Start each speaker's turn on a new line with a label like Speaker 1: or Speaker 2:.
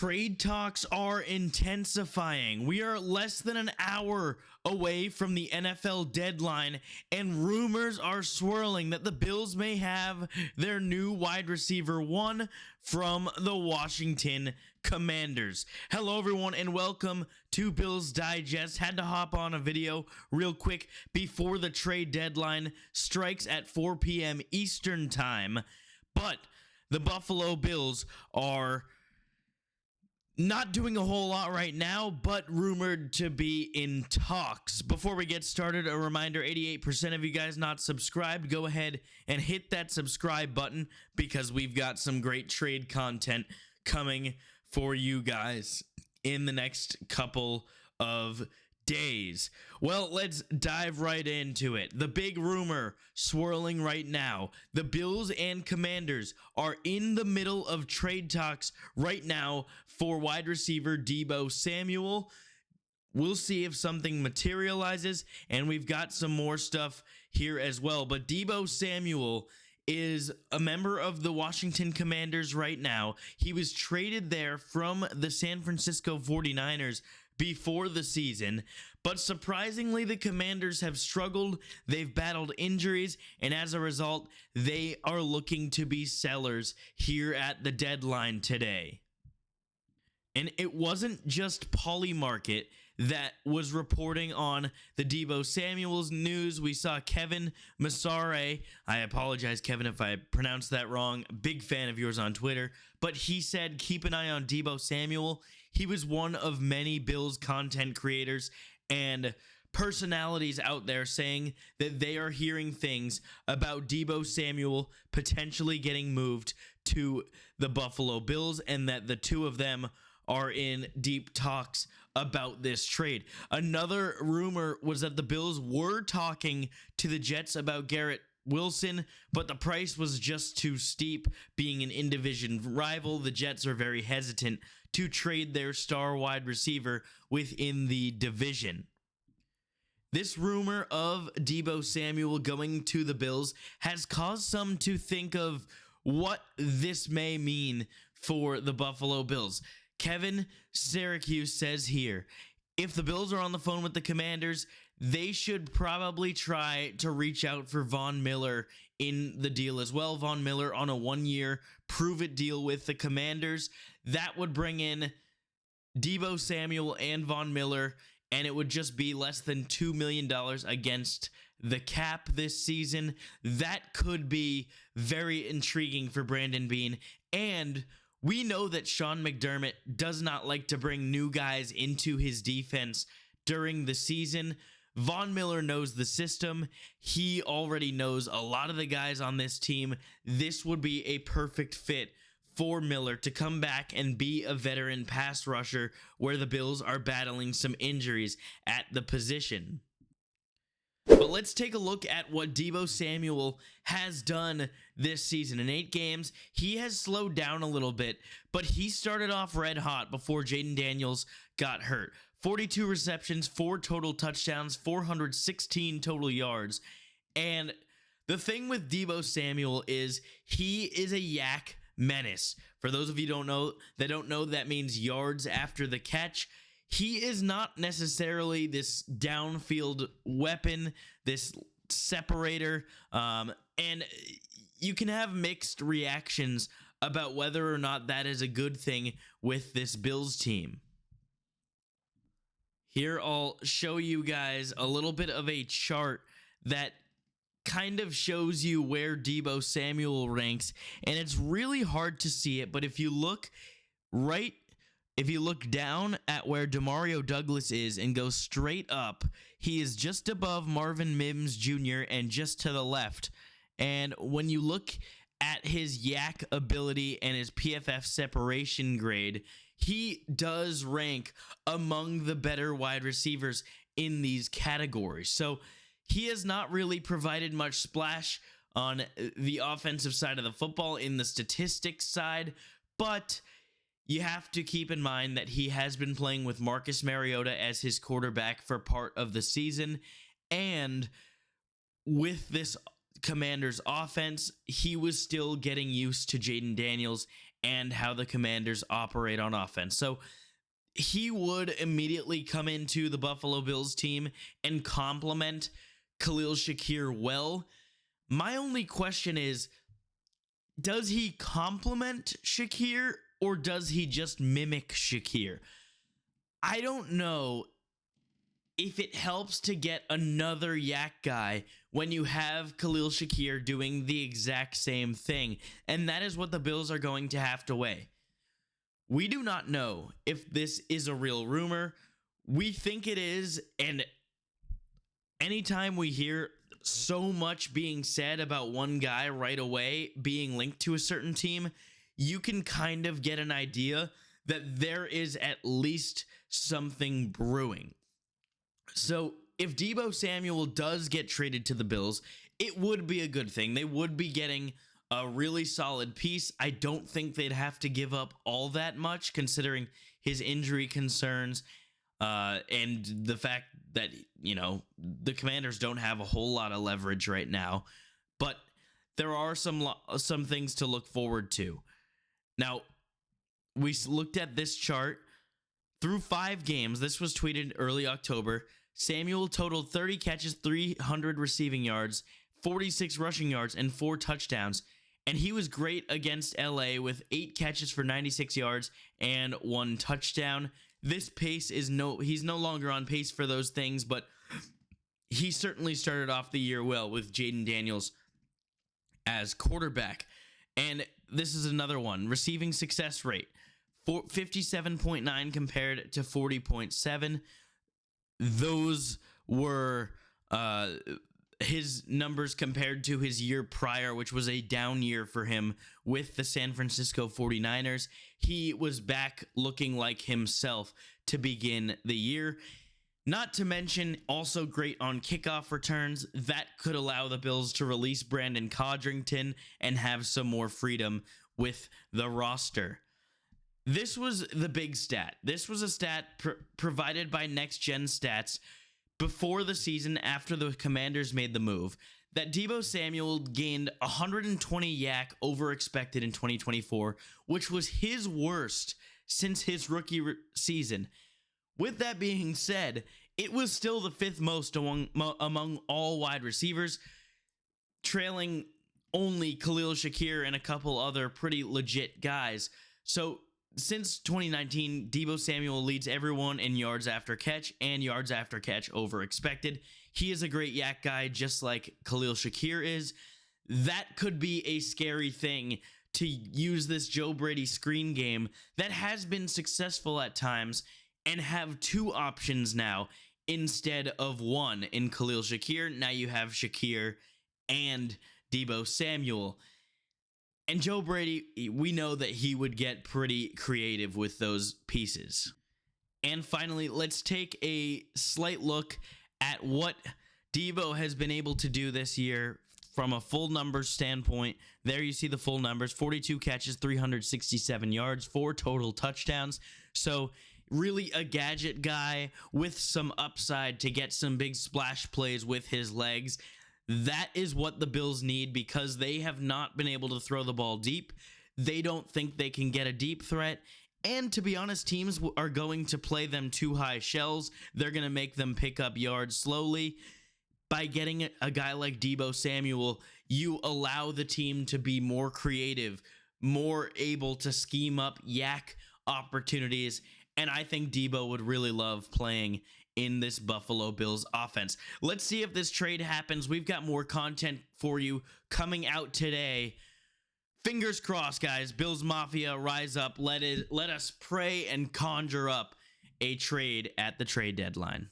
Speaker 1: Trade talks are intensifying. We are less than an hour away from the NFL deadline, and rumors are swirling that the Bills may have their new wide receiver one from the Washington Commanders. Hello everyone and welcome to Bills Digest. Had to hop on a video real quick before the trade deadline strikes at 4 p.m. Eastern time, but the Buffalo Bills are not doing a whole lot right now, but rumored to be in talks. Before we get started, a reminder, 88% of you guys not subscribed. Go ahead and hit that subscribe button because we've got some great trade content coming for you guys in the next couple of days. Well, let's dive right into it. The big rumor swirling right now, the Bills and Commanders are in the middle of trade talks right now for wide receiver Deebo Samuel. We'll see if something materializes, and we've got some more stuff here as well. But Deebo Samuel is a member of the Washington Commanders right now. He was traded there from the San Francisco 49ers before the season, but surprisingly the Commanders have struggled. They've battled injuries, and as a result they are looking to be sellers here at the deadline today. And it wasn't just Polymarket that was reporting on the Deebo Samuel's news. We saw Kevin Masare. I apologize, Kevin, if I pronounced that wrong. Big fan of yours on Twitter. But he said, keep an eye on Deebo Samuel. He was one of many Bills content creators and personalities out there saying that they are hearing things about Deebo Samuel potentially getting moved to the Buffalo Bills, and that the two of them are in deep talks about this trade. Another rumor was that the Bills were talking to the Jets about Garrett Wilson, but the price was just too steep. Being an in-division rival, the Jets are very hesitant to trade their star wide receiver within the division. This rumor of Deebo Samuel going to the Bills has caused some to think of what this may mean for the Buffalo Bills. Kevin Syracuse says here, if the Bills are on the phone with the Commanders, they should probably try to reach out for Von Miller in the deal as well. Von Miller on a one-year prove-it deal with the Commanders. That would bring in Deebo Samuel and Von Miller, and it would just be less than $2 million against the cap this season. That could be very intriguing for Brandon Beane, and we know that Sean McDermott does not like to bring new guys into his defense during the season. Von Miller knows the system. He already knows a lot of the guys on this team. This would be a perfect fit for Miller to come back and be a veteran pass rusher where the Bills are battling some injuries at the position. But let's take a look at what Deebo Samuel has done this season. In 8 games, he has slowed down a little bit, but he started off red hot before Jaden Daniels got hurt. 42 receptions, 4 total touchdowns, 416 total yards. And the thing with Deebo Samuel is he is a yak menace. For those of you that don't know, that means yards after the catch. He is not necessarily this downfield weapon, this separator, and you can have mixed reactions about whether or not that is a good thing with this Bills team. Here I'll show you guys a little bit of a chart that kind of shows you where Deebo Samuel ranks, and it's really hard to see it, but if you look down at where Demario Douglas is and go straight up, he is just above Marvin Mims Jr. and just to the left. And when you look at his yak ability and his PFF separation grade, he does rank among the better wide receivers in these categories. So he has not really provided much splash on the offensive side of the football in the statistics side, but you have to keep in mind that he has been playing with Marcus Mariota as his quarterback for part of the season, and with this Commanders offense, he was still getting used to Jaden Daniels and how the Commanders operate on offense. So he would immediately come into the Buffalo Bills team and complement Khalil Shakir well. My only question is, does he complement Shakir or does he just mimic Shakir? I don't know if it helps to get another yak guy when you have Khalil Shakir doing the exact same thing, and that is what the Bills are going to have to weigh. We do not know if this is a real rumor. We think it is, and anytime we hear so much being said about one guy right away being linked to a certain team, you can kind of get an idea that there is at least something brewing. So if Deebo Samuel does get traded to the Bills, it would be a good thing. They would be getting a really solid piece. I don't think they'd have to give up all that much considering his injury concerns and the fact that, you know, the Commanders don't have a whole lot of leverage right now. But there are some things to look forward to. Now, we looked at this chart through 5 games. This was tweeted early October. Samuel totaled 30 catches, 300 receiving yards, 46 rushing yards, and 4 touchdowns. And he was great against LA with 8 catches for 96 yards and 1 touchdown. This pace is he's no longer on pace for those things, but he certainly started off the year well with Jaden Daniels as quarterback. And this is another one. Receiving success rate, 57.9 compared to 40.7. Those were his numbers compared to his year prior, which was a down year for him with the San Francisco 49ers. He was back looking like himself to begin the year. Not to mention, also great on kickoff returns. That could allow the Bills to release Brandon Codrington and have some more freedom with the roster. This was the big stat. This was a stat provided by Next Gen Stats before the season after the Commanders made the move, that Deebo Samuel gained 120 yak over expected in 2024, which was his worst since his rookie season. With that being said, it was still the 5th most among all wide receivers, trailing only Khalil Shakir and a couple other pretty legit guys. So since 2019, Deebo Samuel leads everyone in yards after catch and yards after catch over expected. He is a great yak guy, just like Khalil Shakir is. That could be a scary thing to use this Joe Brady screen game that has been successful at times and have 2 options now instead of 1 in Khalil Shakir. Now you have Shakir and Deebo Samuel. And Joe Brady, we know that he would get pretty creative with those pieces. And finally, let's take a slight look at what Deebo has been able to do this year from a full numbers standpoint. There you see the full numbers: 42 catches, 367 yards, 4 total touchdowns. So really a gadget guy with some upside to get some big splash plays with his legs. That is what the Bills need because they have not been able to throw the ball deep. They don't think they can get a deep threat. And to be honest, teams are going to play them too high shells. They're going to make them pick up yards slowly. By getting a guy like Deebo Samuel, you allow the team to be more creative, more able to scheme up yak opportunities. And I think Deebo would really love playing in this Buffalo Bills offense. Let's see if this trade happens. We've got more content for you coming out today. Fingers crossed, guys. Bills Mafia, rise up. Let us pray and conjure up a trade at the trade deadline.